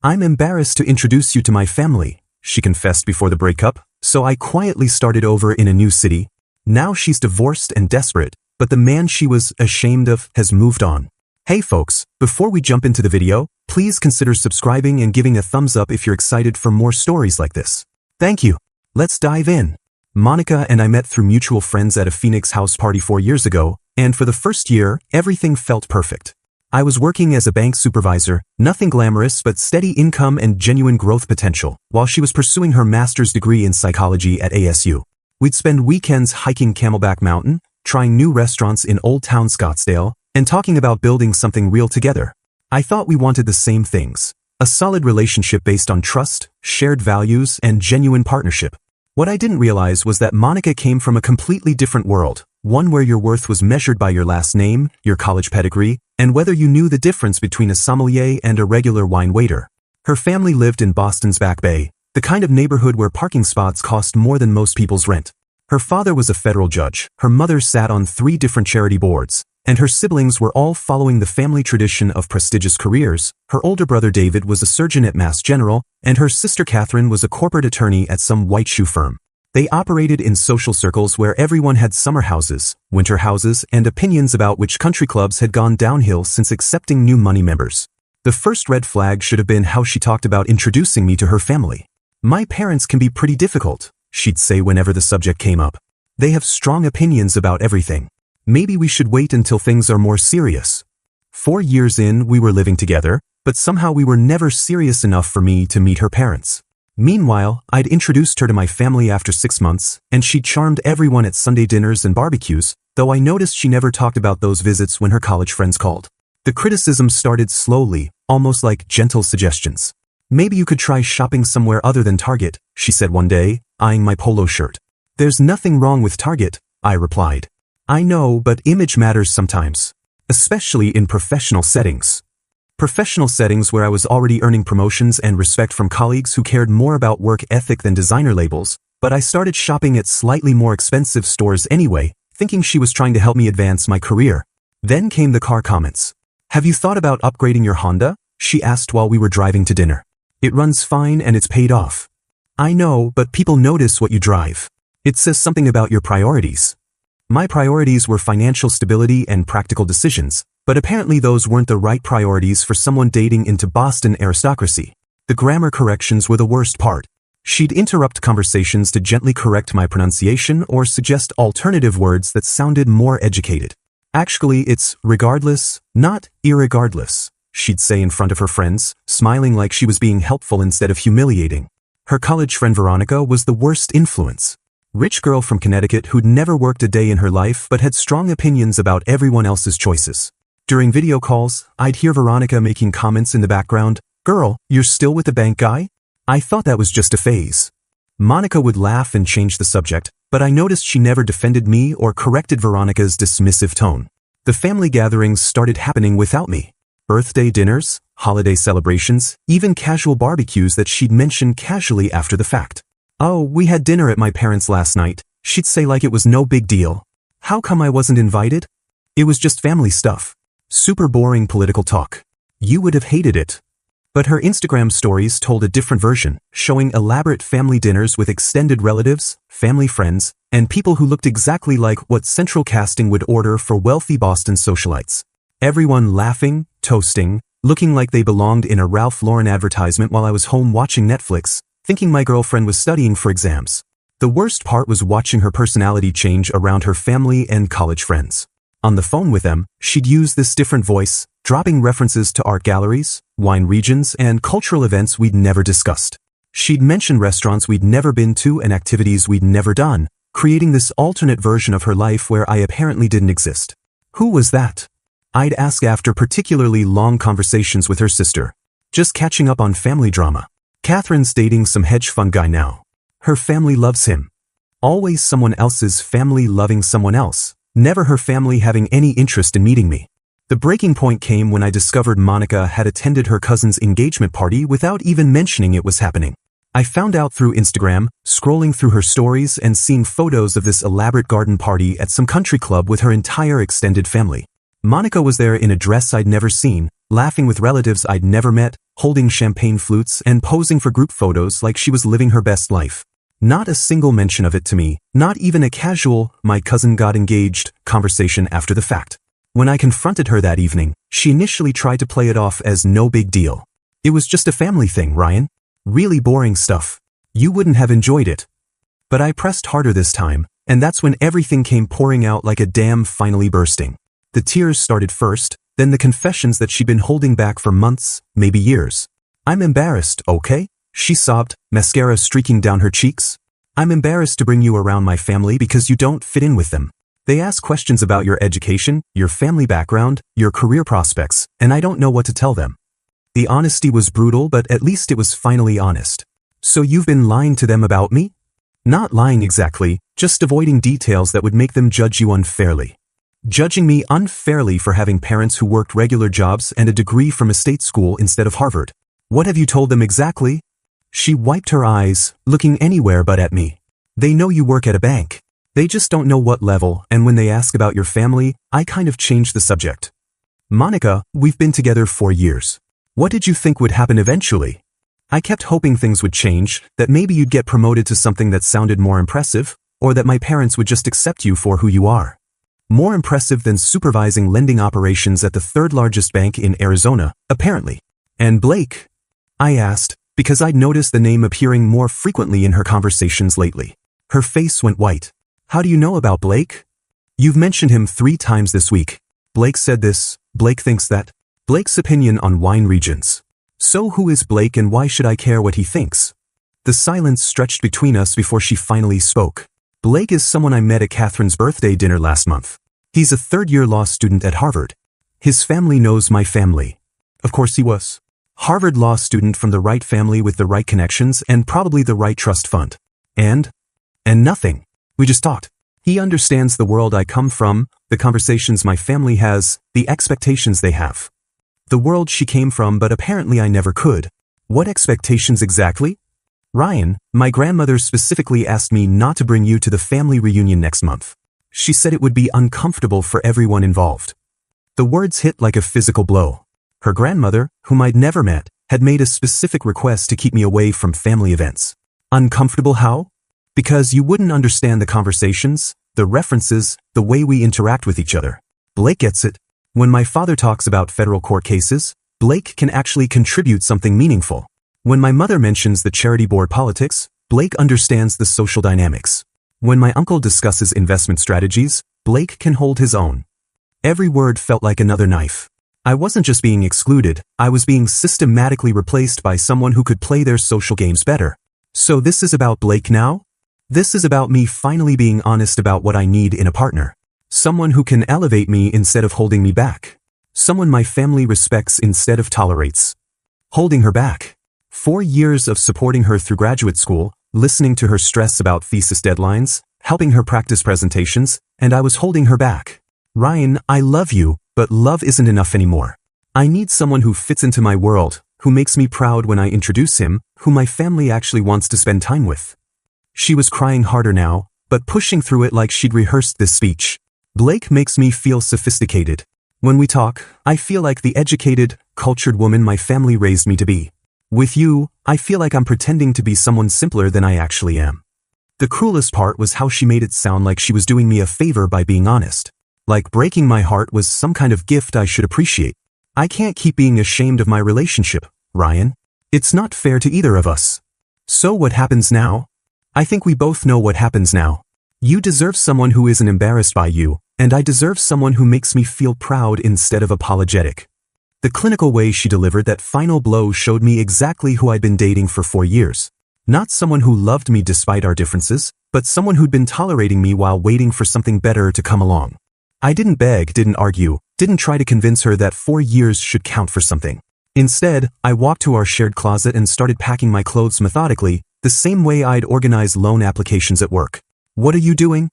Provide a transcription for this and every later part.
"I'm embarrassed to introduce you to my family," she confessed before the breakup, "so I quietly started over in a new city. Now she's divorced and desperate, but the man she was ashamed of has moved on." Hey folks, before we jump into the video, please consider subscribing and giving a thumbs up if you're excited for more stories like this. Thank you. Let's dive in. Monica and I met through mutual friends at a Phoenix house party 4 years ago, and for the first year, everything felt perfect. I was working as a bank supervisor, nothing glamorous but steady income and genuine growth potential, while she was pursuing her master's degree in psychology at ASU. We'd spend weekends hiking Camelback Mountain, trying new restaurants in Old Town Scottsdale, and talking about building something real together. I thought we wanted the same things: a solid relationship based on trust, shared values, and genuine partnership. What I didn't realize was that Monica came from a completely different world, one where your worth was measured by your last name, your college pedigree, and whether you knew the difference between a sommelier and a regular wine waiter. Her family lived in Boston's Back Bay, the kind of neighborhood where parking spots cost more than most people's rent. Her father was a federal judge, her mother sat on 3 different charity boards, and her siblings were all following the family tradition of prestigious careers. Her older brother David was a surgeon at Mass General, and her sister Catherine was a corporate attorney at some white shoe firm. They operated in social circles where everyone had summer houses, winter houses, and opinions about which country clubs had gone downhill since accepting new money members. The first red flag should have been how she talked about introducing me to her family. "My parents can be pretty difficult," she'd say whenever the subject came up. "They have strong opinions about everything. Maybe we should wait until things are more serious." 4 years in, we were living together, but somehow we were never serious enough for me to meet her parents. Meanwhile, I'd introduced her to my family after 6 months, and she charmed everyone at Sunday dinners and barbecues, though I noticed she never talked about those visits when her college friends called. The criticism started slowly, almost like gentle suggestions. "Maybe you could try shopping somewhere other than Target," she said one day, eyeing my polo shirt. "There's nothing wrong with Target," I replied. "I know, but image matters sometimes, especially in professional settings." Professional settings where I was already earning promotions and respect from colleagues who cared more about work ethic than designer labels, but I started shopping at slightly more expensive stores anyway, thinking she was trying to help me advance my career. Then came the car comments. "Have you thought about upgrading your Honda?" she asked while we were driving to dinner. "It runs fine and it's paid off." "I know, but people notice what you drive. It says something about your priorities." My priorities were financial stability and practical decisions, but apparently those weren't the right priorities for someone dating into Boston aristocracy. The grammar corrections were the worst part. She'd interrupt conversations to gently correct my pronunciation or suggest alternative words that sounded more educated. "Actually, it's regardless, not irregardless," she'd say in front of her friends, smiling like she was being helpful instead of humiliating. Her college friend Veronica was the worst influence. Rich girl from Connecticut who'd never worked a day in her life but had strong opinions about everyone else's choices. During video calls, I'd hear Veronica making comments in the background, "Girl, you're still with the bank guy?" I thought that was just a phase. Monica would laugh and change the subject, but I noticed she never defended me or corrected Veronica's dismissive tone. The family gatherings started happening without me. Birthday dinners, holiday celebrations, even casual barbecues that she'd mention casually after the fact. "Oh, we had dinner at my parents' last night," she'd say like it was no big deal. How come I wasn't invited? It was just family stuff. Super boring political talk. You would have hated it. But her Instagram stories told a different version, showing elaborate family dinners with extended relatives, family friends, and people who looked exactly like what central casting would order for wealthy Boston socialites. Everyone laughing, toasting, looking like they belonged in a Ralph Lauren advertisement while I was home watching Netflix, thinking my girlfriend was studying for exams. The worst part was watching her personality change around her family and college friends. On the phone with them, she'd use this different voice, dropping references to art galleries, wine regions, and cultural events we'd never discussed. She'd mention restaurants we'd never been to and activities we'd never done, creating this alternate version of her life where I apparently didn't exist. Who was that? I'd ask after particularly long conversations with her sister. Just catching up on family drama. Catherine's dating some hedge fund guy now. Her family loves him. Always someone else's family loving someone else, never her family having any interest in meeting me. The breaking point came when I discovered Monica had attended her cousin's engagement party without even mentioning it was happening. I found out through Instagram, scrolling through her stories and seeing photos of this elaborate garden party at some country club with her entire extended family. Monica was there in a dress I'd never seen, laughing with relatives I'd never met, holding champagne flutes and posing for group photos like she was living her best life. Not a single mention of it to me, not even a casual, "my cousin got engaged," conversation after the fact. When I confronted her that evening, she initially tried to play it off as no big deal. "It was just a family thing, Ryan. Really boring stuff. You wouldn't have enjoyed it." But I pressed harder this time, and that's when everything came pouring out like a dam finally bursting. The tears started first, then the confessions that she'd been holding back for months, maybe years. "I'm embarrassed, okay?" she sobbed, mascara streaking down her cheeks. "I'm embarrassed to bring you around my family because you don't fit in with them. They ask questions about your education, your family background, your career prospects, and I don't know what to tell them." The honesty was brutal, but at least it was finally honest. "So you've been lying to them about me?" "Not lying exactly, just avoiding details that would make them judge you unfairly." "Judging me unfairly for having parents who worked regular jobs and a degree from a state school instead of Harvard. What have you told them exactly?" She wiped her eyes, looking anywhere but at me. "They know you work at a bank. They just don't know what level, and when they ask about your family, I kind of changed the subject. Monica, we've been together 4 years. What did you think would happen eventually? I kept hoping things would change, that maybe you'd get promoted to something that sounded more impressive, or that my parents would just accept you for who you are. More impressive than supervising lending operations at the third largest bank in Arizona, apparently." "And Blake?" I asked, because I'd noticed the name appearing more frequently in her conversations lately. Her face went white. "How do you know about Blake?" "You've mentioned him 3 times this week. Blake said this, Blake thinks that. Blake's opinion on wine regions. So who is Blake and why should I care what he thinks?" The silence stretched between us before she finally spoke. "Blake is someone I met at Catherine's birthday dinner last month. He's a third-year law student at Harvard. His family knows my family." Of course he was. Harvard law student from the right family with the right connections and probably the right trust fund. And nothing. We just talked. He understands the world I come from, the conversations my family has, the expectations they have. The world she came from, but apparently I never could. What expectations exactly? "Ryan, my grandmother specifically asked me not to bring you to the family reunion next month. She said it would be uncomfortable for everyone involved." The words hit like a physical blow. Her grandmother, whom I'd never met, had made a specific request to keep me away from family events. Uncomfortable how? Because you wouldn't understand the conversations, the references, the way we interact with each other. Blake gets it. When my father talks about federal court cases, Blake can actually contribute something meaningful. When my mother mentions the charity board politics, Blake understands the social dynamics. When my uncle discusses investment strategies, Blake can hold his own. Every word felt like another knife. I wasn't just being excluded, I was being systematically replaced by someone who could play their social games better. So this is about Blake now? This is about me finally being honest about what I need in a partner. Someone who can elevate me instead of holding me back. Someone my family respects instead of tolerates. Holding her back. 4 years of supporting her through graduate school, listening to her stress about thesis deadlines, helping her practice presentations, and I was holding her back. "Ryan, I love you, but love isn't enough anymore. I need someone who fits into my world, who makes me proud when I introduce him, who my family actually wants to spend time with." She was crying harder now, but pushing through it like she'd rehearsed this speech. "Blake makes me feel sophisticated. When we talk, I feel like the educated, cultured woman my family raised me to be. With you, I feel like I'm pretending to be someone simpler than I actually am." The cruelest part was how she made it sound like she was doing me a favor by being honest. Like breaking my heart was some kind of gift I should appreciate. I can't keep being ashamed of my relationship, Ryan. It's not fair to either of us. So what happens now? I think we both know what happens now. You deserve someone who isn't embarrassed by you, and I deserve someone who makes me feel proud instead of apologetic. The clinical way she delivered that final blow showed me exactly who I'd been dating for 4 years. Not someone who loved me despite our differences, but someone who'd been tolerating me while waiting for something better to come along. I didn't beg, didn't argue, didn't try to convince her that 4 years should count for something. Instead, I walked to our shared closet and started packing my clothes methodically, the same way I'd organize loan applications at work. "What are you doing?"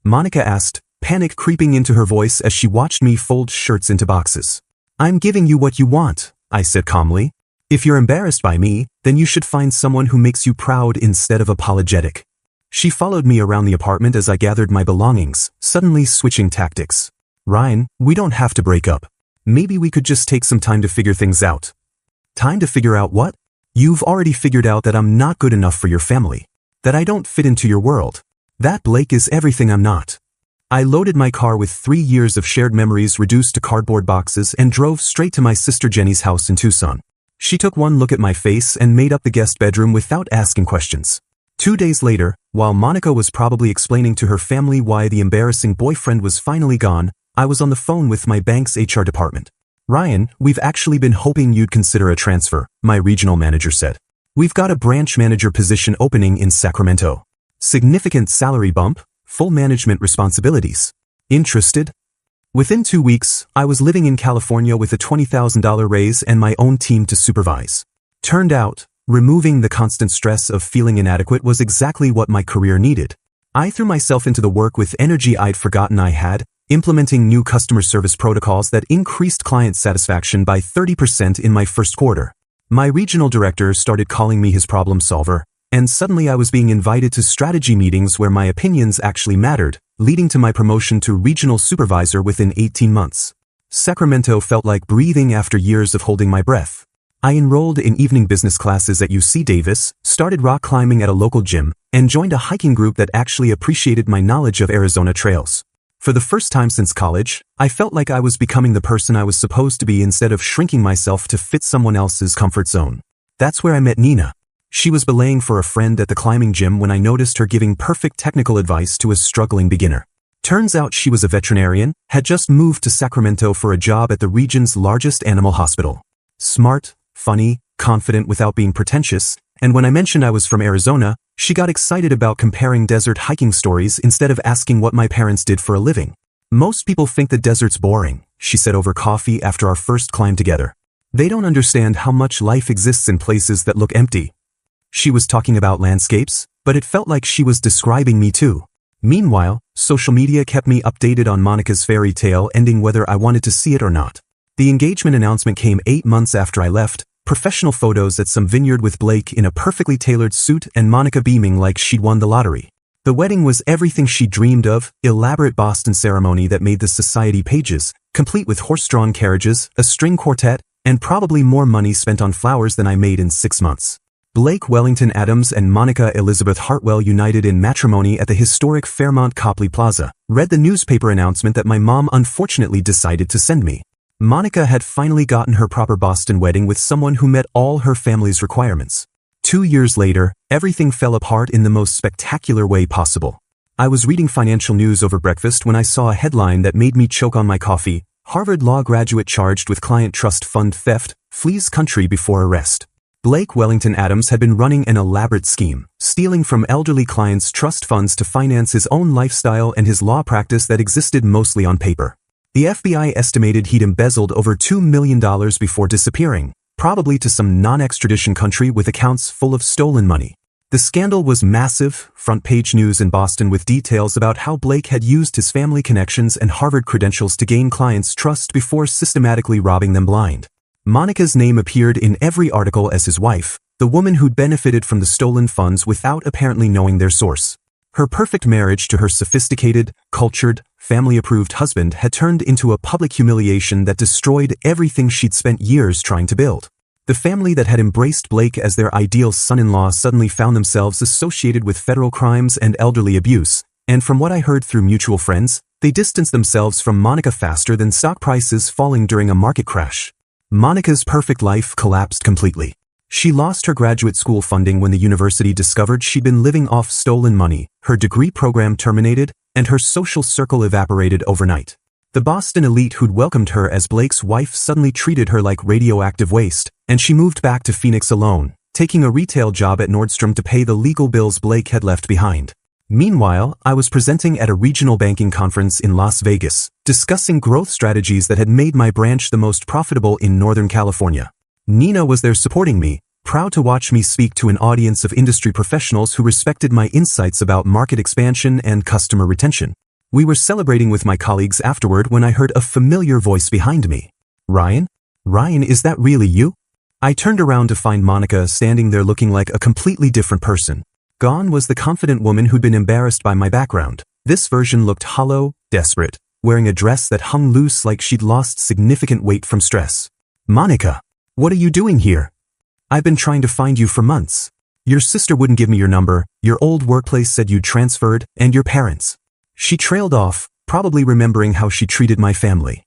Monica asked, panic creeping into her voice as she watched me fold shirts into boxes. "I'm giving you what you want," I said calmly. "If you're embarrassed by me, then you should find someone who makes you proud instead of apologetic." She followed me around the apartment as I gathered my belongings, suddenly switching tactics. "Ryan, we don't have to break up. Maybe we could just take some time to figure things out. Time to figure out what? You've already figured out that I'm not good enough for your family. That I don't fit into your world. That Blake is everything I'm not. I loaded my car with 3 years of shared memories reduced to cardboard boxes and drove straight to my sister Jenny's house in Tucson. She took one look at my face and made up the guest bedroom without asking questions. 2 days later, while Monica was probably explaining to her family why the embarrassing boyfriend was finally gone, I was on the phone with my bank's HR department. "Ryan, we've actually been hoping you'd consider a transfer," my regional manager said. "We've got a branch manager position opening in Sacramento. Significant salary bump, full management responsibilities. Interested?" Within 2 weeks, I was living in California with a $20,000 raise and my own team to supervise. Turned out, removing the constant stress of feeling inadequate was exactly what my career needed. I threw myself into the work with energy I'd forgotten I had, implementing new customer service protocols that increased client satisfaction by 30% in my first quarter. My regional director started calling me his problem solver, and suddenly I was being invited to strategy meetings where my opinions actually mattered, leading to my promotion to regional supervisor within 18 months. Sacramento felt like breathing after years of holding my breath. I enrolled in evening business classes at UC Davis, started rock climbing at a local gym, and joined a hiking group that actually appreciated my knowledge of Arizona trails. For the first time since college, I felt like I was becoming the person I was supposed to be instead of shrinking myself to fit someone else's comfort zone. That's where I met Nina. She was belaying for a friend at the climbing gym when I noticed her giving perfect technical advice to a struggling beginner. Turns out she was a veterinarian, had just moved to Sacramento for a job at the region's largest animal hospital. Smart, funny, confident without being pretentious, and when I mentioned I was from Arizona, she got excited about comparing desert hiking stories instead of asking what my parents did for a living. "Most people think the desert's boring," she said over coffee after our first climb together. "They don't understand how much life exists in places that look empty." She was talking about landscapes, but it felt like she was describing me too. Meanwhile, social media kept me updated on Monica's fairy tale ending whether I wanted to see it or not. The engagement announcement came 8 months after I left, professional photos at some vineyard with Blake in a perfectly tailored suit and Monica beaming like she'd won the lottery. The wedding was everything she dreamed of, elaborate Boston ceremony that made the society pages, complete with horse-drawn carriages, a string quartet, and probably more money spent on flowers than I made in 6 months. Blake Wellington Adams and Monica Elizabeth Hartwell united in matrimony at the historic Fairmont Copley Plaza. Read the newspaper announcement that my mom unfortunately decided to send me. Monica had finally gotten her proper Boston wedding with someone who met all her family's requirements. 2 years later, everything fell apart in the most spectacular way possible. I was reading financial news over breakfast when I saw a headline that made me choke on my coffee. Harvard law graduate charged with client trust fund theft, flees country before arrest. Blake Wellington Adams had been running an elaborate scheme, stealing from elderly clients' trust funds to finance his own lifestyle and his law practice that existed mostly on paper. The FBI estimated he'd embezzled over $2 million before disappearing, probably to some non-extradition country with accounts full of stolen money. The scandal was massive, front-page news in Boston with details about how Blake had used his family connections and Harvard credentials to gain clients' trust before systematically robbing them blind. Monica's name appeared in every article as his wife, the woman who'd benefited from the stolen funds without apparently knowing their source. Her perfect marriage to her sophisticated, cultured, family-approved husband had turned into a public humiliation that destroyed everything she'd spent years trying to build. The family that had embraced Blake as their ideal son-in-law suddenly found themselves associated with federal crimes and elderly abuse, and from what I heard through mutual friends, they distanced themselves from Monica faster than stock prices falling during a market crash. Monica's perfect life collapsed completely. She lost her graduate school funding when the university discovered she'd been living off stolen money, her degree program terminated, and her social circle evaporated overnight. The Boston elite who'd welcomed her as Blake's wife suddenly treated her like radioactive waste, and she moved back to Phoenix alone, taking a retail job at Nordstrom to pay the legal bills Blake had left behind. Meanwhile, I was presenting at a regional banking conference in Las Vegas, discussing growth strategies that had made my branch the most profitable in Northern California. Nina was there supporting me, proud to watch me speak to an audience of industry professionals who respected my insights about market expansion and customer retention. We were celebrating with my colleagues afterward when I heard a familiar voice behind me. "Ryan? Ryan, is that really you?" I turned around to find Monica standing there looking like a completely different person. Gone was the confident woman who'd been embarrassed by my background. This version looked hollow, desperate, wearing a dress that hung loose like she'd lost significant weight from stress. "Monica, what are you doing here? I've been trying to find you for months. Your sister wouldn't give me your number, your old workplace said you transferred, and your parents." She trailed off, probably remembering how she treated my family.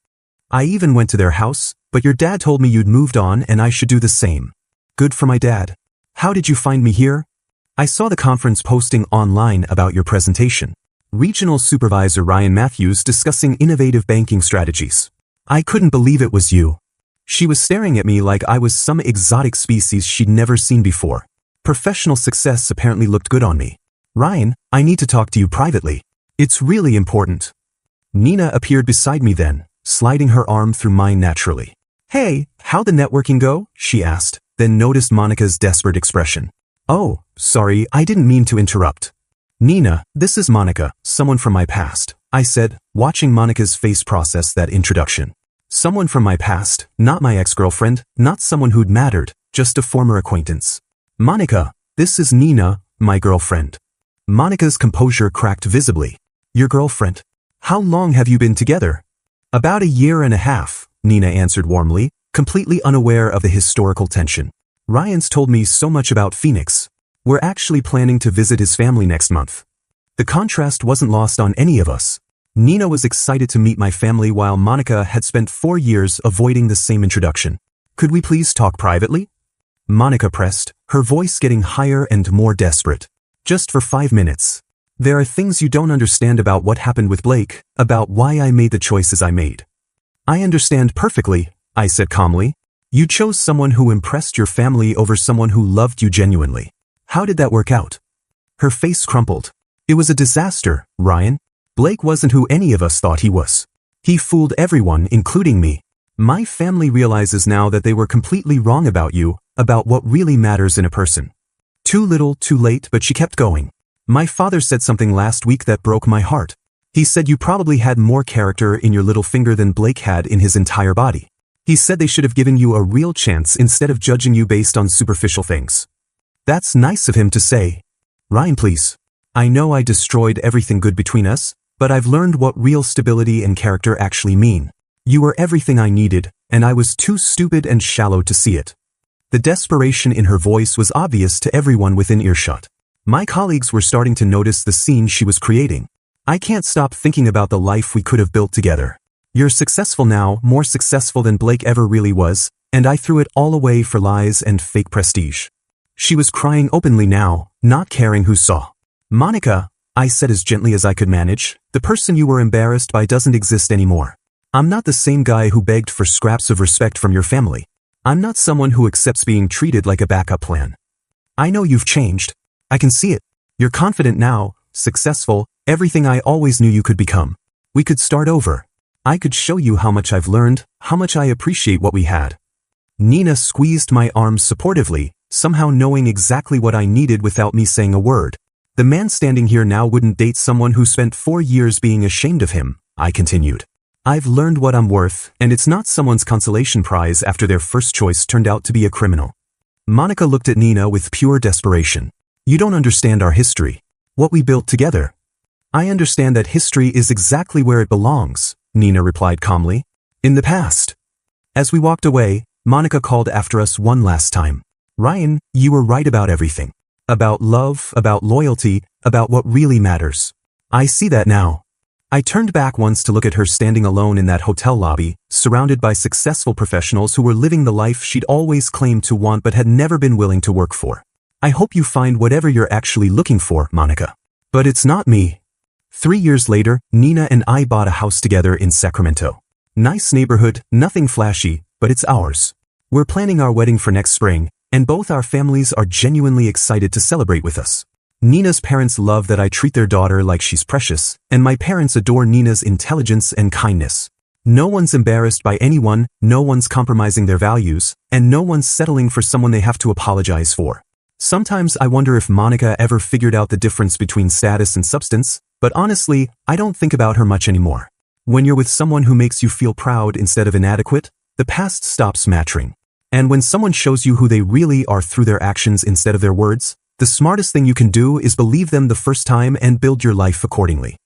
"I even went to their house, but your dad told me you'd moved on and I should do the same." "Good for my dad. How did you find me here?" "I saw the conference posting online about your presentation. Regional Supervisor Ryan Matthews discussing innovative banking strategies. I couldn't believe it was you." She was staring at me like I was some exotic species she'd never seen before. Professional success apparently looked good on me. "Ryan, I need to talk to you privately. It's really important." Nina appeared beside me then, sliding her arm through mine naturally. "Hey, how'd the networking go?" she asked, then noticed Monica's desperate expression. "Oh, sorry, I didn't mean to interrupt." "Nina, this is Monica, someone from my past," I said, watching Monica's face process that introduction. Someone from my past, not my ex-girlfriend, not someone who'd mattered, just a former acquaintance. "Monica, this is Nina, my girlfriend." Monica's composure cracked visibly. "Your girlfriend? How long have you been together?" "About 1.5 years," Nina answered warmly, completely unaware of the historical tension. "Ryan's told me so much about Phoenix. We're actually planning to visit his family next month." The contrast wasn't lost on any of us. Nina was excited to meet my family while Monica had spent 4 years avoiding the same introduction. "Could we please talk privately?" Monica pressed, her voice getting higher and more desperate. "Just for 5 minutes. There are things you don't understand about what happened with Blake, about why I made the choices I made." "I understand perfectly," I said calmly. "You chose someone who impressed your family over someone who loved you genuinely. How did that work out?" Her face crumpled. "It was a disaster, Ryan. Blake wasn't who any of us thought he was. He fooled everyone, including me. My family realizes now that they were completely wrong about you, about what really matters in a person." Too little, too late, but she kept going. "My father said something last week that broke my heart. He said you probably had more character in your little finger than Blake had in his entire body. He said they should have given you a real chance instead of judging you based on superficial things." "That's nice of him to say. Ryan, please. I know I destroyed everything good between us, but I've learned what real stability and character actually mean. You were everything I needed, and I was too stupid and shallow to see it." The desperation in her voice was obvious to everyone within earshot. My colleagues were starting to notice the scene she was creating. "I can't stop thinking about the life we could have built together. You're successful now, more successful than Blake ever really was, and I threw it all away for lies and fake prestige." She was crying openly now, not caring who saw. "Monica," I said as gently as I could manage, "the person you were embarrassed by doesn't exist anymore. I'm not the same guy who begged for scraps of respect from your family. I'm not someone who accepts being treated like a backup plan. I know you've changed. I can see it. You're confident now, successful, everything I always knew you could become. We could start over. I could show you how much I've learned, how much I appreciate what we had." Nina squeezed my arms supportively, somehow knowing exactly what I needed without me saying a word. "The man standing here now wouldn't date someone who spent 4 years being ashamed of him," I continued. "I've learned what I'm worth, and it's not someone's consolation prize after their first choice turned out to be a criminal." Monica looked at Nina with pure desperation. "You don't understand our history. What we built together." "I understand that history is exactly where it belongs," Nina replied calmly. "In the past." As we walked away, Monica called after us one last time. "Ryan, you were right about everything. About love, about loyalty, about what really matters. I see that now." I turned back once to look at her standing alone in that hotel lobby, surrounded by successful professionals who were living the life she'd always claimed to want but had never been willing to work for. "I hope you find whatever you're actually looking for, Monica. But it's not me." 3 years later, Nina and I bought a house together in Sacramento. Nice neighborhood, nothing flashy, but it's ours. We're planning our wedding for next spring, and both our families are genuinely excited to celebrate with us. Nina's parents love that I treat their daughter like she's precious, and my parents adore Nina's intelligence and kindness. No one's embarrassed by anyone, no one's compromising their values, and no one's settling for someone they have to apologize for. Sometimes I wonder if Monica ever figured out the difference between status and substance, but honestly, I don't think about her much anymore. When you're with someone who makes you feel proud instead of inadequate, the past stops mattering. And when someone shows you who they really are through their actions instead of their words, the smartest thing you can do is believe them the first time and build your life accordingly.